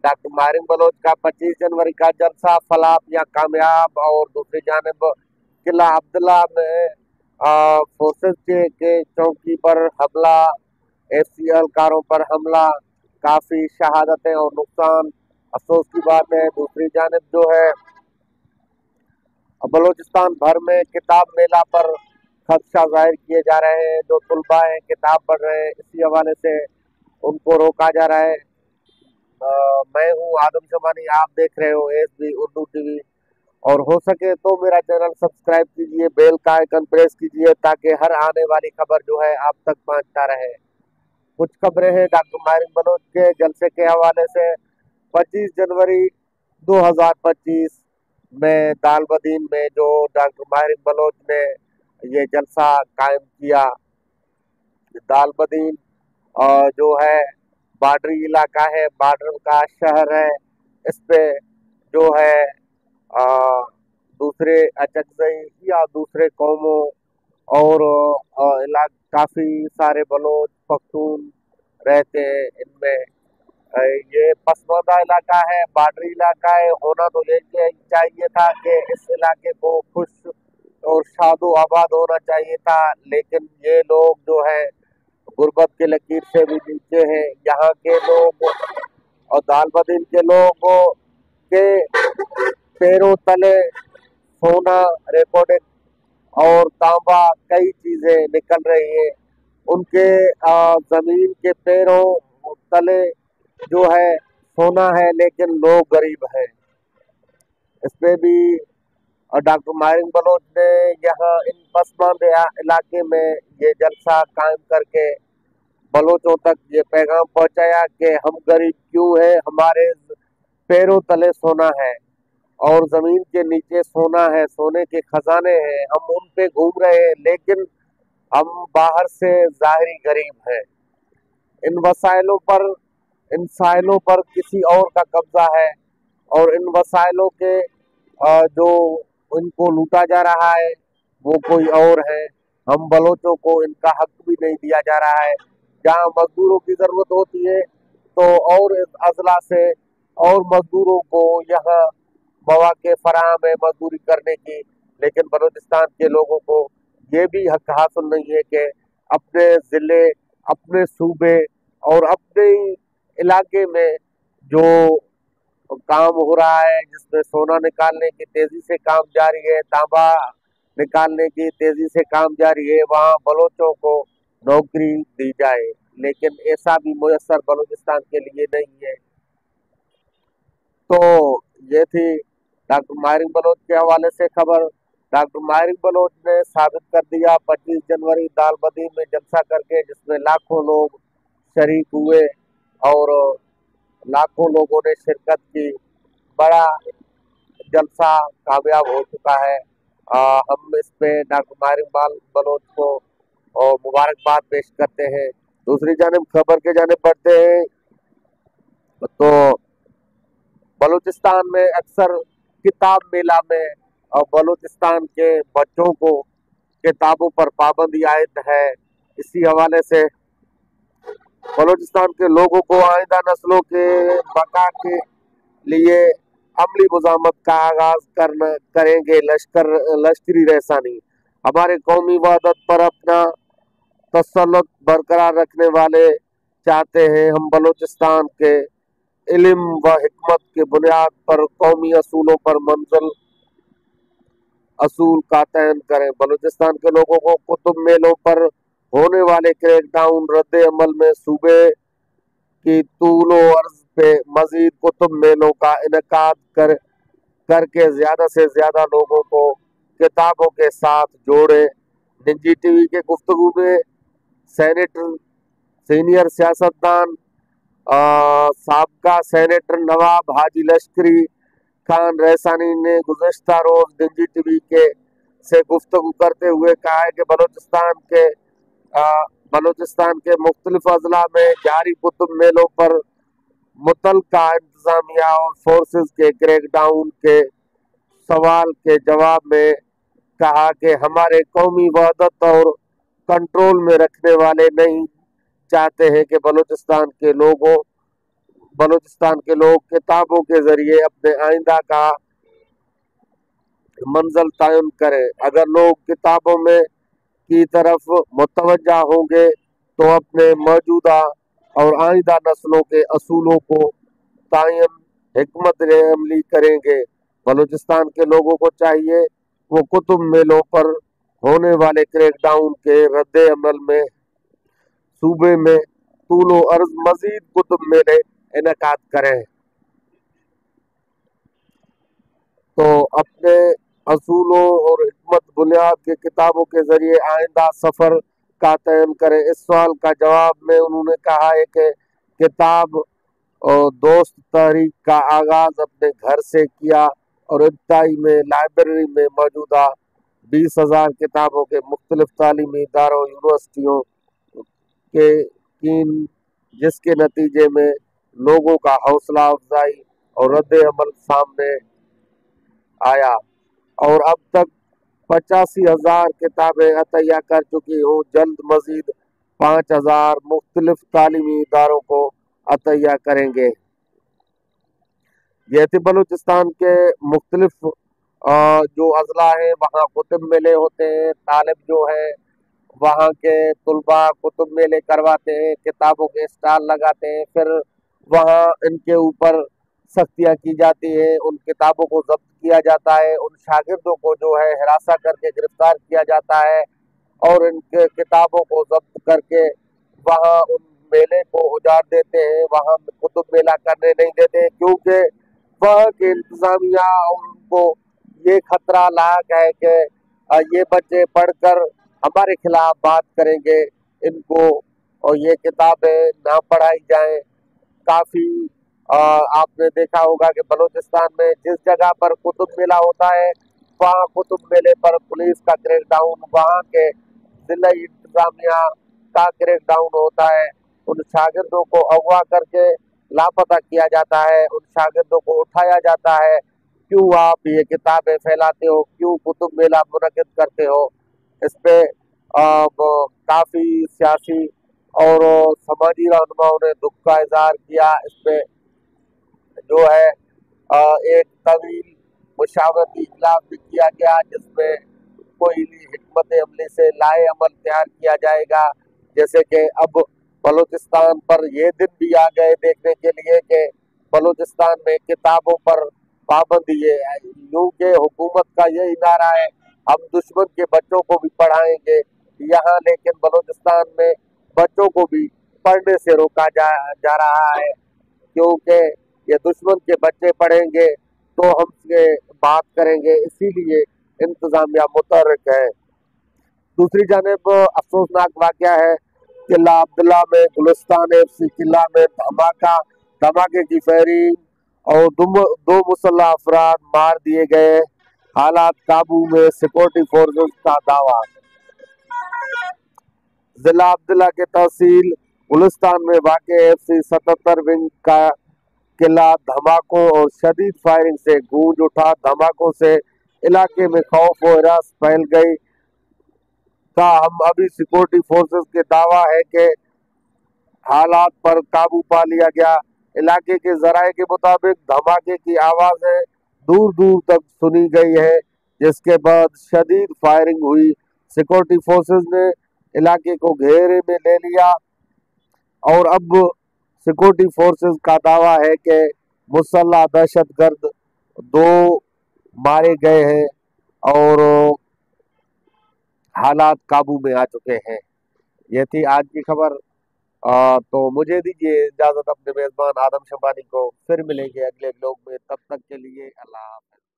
Doctor मारिम Bloch का 25 जनवरी का जलसा फलाप या कामयाब। और दूसरी जानब किला अब्दुल्ला में फोर्सेस के चौकी पर हमला, एफसी एहलकारों पर हमला, काफी शहादतें और नुकसान अफसोस की बात है। दूसरी जानब जो है बलूचिस्तान भर में किताब मेला पर खदशा जाहिर किए जा रहे हैं। जो तुलबा हैं किताब पढ़ रहे हैं, इसी हवाले से उनको रोका जा रहा है। मैं हूँ आदम शमानी, आप देख रहे हो एसबी उर्दू टीवी। और हो सके तो मेरा चैनल सब्सक्राइब कीजिए, बेल का आइकन प्रेस कीजिए ताकि हर आने वाली खबर जो है आप तक पहुंचता रहे। कुछ खबरें हैं डॉक्टर मारिम बलोच के जलसे के हवाले से। 25 जनवरी 2025 में दालबदीन में जो डॉक्टर मारिम बलोच ने ये जलसा कायम किया। दालबदीन जो है बॉर्डरी इलाका है, बॉर्डर का शहर है। इस पे जो है अ, दूसरे अचकजई या दूसरे कौमों और काफी सारे बलोच पख्तून रहते हैं इनमें। ये पसमानदा इलाका है, बॉर्डरी इलाका है। होना तो ये चाहिए था कि इस इलाके को खुश और शादो आबाद होना चाहिए था, लेकिन ये लोग जो है गुर्बत के लकीर से भी नीचे हैं। यहाँ के लोग और दालबदीन के लोगों के पैरों तले सोना, रिकॉर्डेड और तांबा कई चीजें निकल रही है। उनके जमीन के पैरों तले जो है सोना है, लेकिन लोग गरीब हैं। इसमें भी डॉक्टर मारिम बलोच ने यहाँ इन पसमानदा इलाके में ये जलसा कायम करके बलोचों तक ये पैगाम पहुंचाया कि हम गरीब क्यों हैं, हमारे पैरों तले सोना है और जमीन के नीचे सोना है, सोने के खजाने हैं। हम उन पे घूम रहे हैं, लेकिन हम बाहर से जाहिरी गरीब हैं। इन साइलों पर किसी और का कब्जा है और इन वसाइलों के जो इनको लूटा जा रहा है वो कोई और है। हम बलोचों को इनका हक भी नहीं दिया जा रहा है। जहाँ मजदूरों की जरूरत होती है तो और इस अजला से और मजदूरों को यहाँ मौके फराहम है मजदूरी करने की, लेकिन बलूचिस्तान के लोगों को ये भी हक हासिल नहीं है कि अपने जिले, अपने सूबे और अपने इलाके में जो काम हो रहा है, जिसमें सोना निकालने की तेजी से काम जारी है, तांबा निकालने की तेजी से काम जारी है, वहाँ बलोचों को नौकरी दी जाए। लेकिन ऐसा भी मुयस्सर बलूचिस्तान के लिए नहीं है। तो ये थी डॉक्टर मारिम बलोच के हवाले से खबर। डॉक्टर मारिम बलोच ने साबित कर दिया 25 जनवरी दालबदीन में जलसा करके, जिसमें लाखों लोग शरीक हुए और लाखों लोगों ने शिरकत की। बड़ा जलसा कामयाब हो चुका है। हम इस पे डॉक्टर मारिम बलोच को और मुबारकबाद पेश करते हैं। दूसरी जानब खबर के जाने बढ़ते हैं तो बलूचिस्तान में अक्सर किताब मेला में और बलूचिस्तान के बच्चों को किताबों पर पाबंदी आयद है। इसी हवाले से बलूचिस्तान के लोगों को आइंदा नस्लों के बका के लिए अमली मुजामत का आगाज करेंगे लश्करी रहसानी। हमारे कौमी वहदत पर अपना तसल्लुत बरकरार रखने वाले चाहते हैं। हम बलूचिस्तान के इल्म व हिकमत के बुनियाद पर कौमी असूलों पर मंजिल असूल का तयन करें। बलूचिस्तान के लोगों को कुतुब मेलों पर होने वाले क्रैकडाउन रद्द अमल में सूबे की तूलो अर्ज पे मजीद कुतुब मेलों का इनकाद करके ज्यादा से ज्यादा लोगों को किताबों के साथ जोड़े। निजी टीवी के गुफ्तगू में सेनेटर सीनियर सियासतदान साबका सेनेटर नवाब हाजी लश्करी खान रहसानी ने गुज़श्ता रोज निजी टीवी के से गुफ्तगू करते हुए कहा है कि बलूचिस्तान के मुख्तलिफ अजला में जारी कुतुब मेलों पर मुतलका इंतजामिया और फोर्सेस के क्रैकडाउन के सवाल के जवाब में कहा कि हमारे कौमी वहदत और कंट्रोल में रखने वाले नहीं चाहते हैं कि बलूचिस्तान के लोगों बलूचिस्तान के लोग किताबों के जरिए अपने आइंदा का मंजिल तयन करें। अगर लोग किताबों में की तरफ मुतवज्जा होंगे तो अपने मौजूदा और आइंदा नस्लों के असूलों को तायन हिकमत अमली करेंगे। बलूचिस्तान के लोगों को चाहिए वो कुतुब मेलों पर होने वाले क्रैकडाउन के रद्द अमल में सूबे में तूलो अर्ज मजीद कुतुब मेले इनेकाद करें। तो अपने असूलों और हिकमत बुनियाद की किताबों के जरिए आइंदा सफर का तयन करें। इस सवाल का जवाब में उन्होंने कहा है कि किताब और दोस्त तहरीक का आगाज अपने घर से किया और इब्तदाई में लाइब्रेरी में मौजूदा 20,000 किताबों के मुख्तलिफ तालीमी इदारों यूनिवर्सिटियों के कीन, जिसके नतीजे में लोगों का हौसला अफजाई और रद्द अमल सामने आया और अब तक 85,000 किताबें अतैया कर चुकी हूँ। जल्द मजीद 5,000 मुख्तलिफ तालीमी इदारों को अतैया करेंगे। ये थे बलूचिस्तान के मुख्तलिफ जो अजला हैं वहाँ कुतुब मेले होते हैं। तालिब जो है वहाँ के तुलबा कुतुब मेले करवाते हैं, किताबों के स्टॉल लगाते हैं, फिर वहाँ इनके ऊपर सख्तियाँ की जाती है, उन किताबों को जब्त किया जाता है, उन शागिर्दों को जो है हिरासा करके गिरफ्तार किया जाता है और इनके किताबों को जब्त करके वहाँ उन मेले को उजाड़ देते हैं, वहाँ कुतुब मेला करने नहीं देते, क्योंकि वहाँ की इंतजामिया और उनको ये खतरा लाक है कि ये बच्चे पढ़कर हमारे खिलाफ बात करेंगे, इनको और ये किताबें ना पढ़ाई जाएं। काफ़ी आपने देखा होगा कि बलूचिस्तान में जिस जगह पर कुतुब मेला होता है वहाँ कुतुब मेले पर पुलिस का क्रैकडाउन, वहाँ के जिला इंतजामिया का क्रैकडाउन होता है। उन शागिर्दों को अगवा करके लापता किया जाता है, उन शागिर्दों को उठाया जाता है, क्यों आप ये किताबें फैलाते हो, क्यों कुतुब मेला मुनक़िद करते हो। इस पे काफ़ी सियासी और समाजी रहनुमाओं ने दुख का इजहार किया। इस पे जो है एक तवील मुशावरती इजलास भी किया गया जिसमें कोई हिकमत अमली से लाए अमल तैयार किया जाएगा। जैसे कि अब बलूचिस्तान पर ये दिन भी आ गए देखने के लिए कि बलूचिस्तान में किताबों पर पाबंदी है। यूं के हुकूमत का यही नारा है हम दुश्मन के बच्चों को भी पढ़ाएंगे यहाँ, लेकिन बलूचिस्तान में बच्चों को भी पढ़ने से रोका जा रहा है, क्योंकि ये दुश्मन के बच्चे पढ़ेंगे तो हमसे बात करेंगे, इसीलिए इंतजामिया मुतहर्रिक है। दूसरी जानिब अफसोसनाक वाक़या है किला अब्दुल्ला में गुलिस्तान FC किला में धमाके की फायरिंग और दो मुसल्लह अफराद मार दिए गए, हालात काबू में, सिक्योरिटी फोर्सेस का दावा। जिला अब्दुल्ला के तहसील गुलिस्तान में वाक़ FC 77 विंग का किला धमाकों और शदीद फायरिंग से गूंज उठा। धमाकों से इलाके में खौफ और हरास फैल गई। हम अभी सिक्योरिटी फोर्सेस के दावा है कि हालात पर काबू पा लिया गया। इलाके के जराये के मुताबिक धमाके की आवाजें दूर दूर तक सुनी गई है, जिसके बाद शदीद फायरिंग हुई। सिक्योरिटी फोर्सेस ने इलाके को घेरे में ले लिया और अब सिक्योरिटी फोर्सेस का दावा है कि मुसल्लह दहशतगर्द 2 मारे गए हैं और हालात काबू में आ चुके हैं। ये थी आज की खबर। तो मुझे दीजिए इजाजत अपने मेजबान आदम शबानी को, फिर मिलेंगे अगले व्लॉग में, तब तक के लिए अल्लाह हाफ़िज़।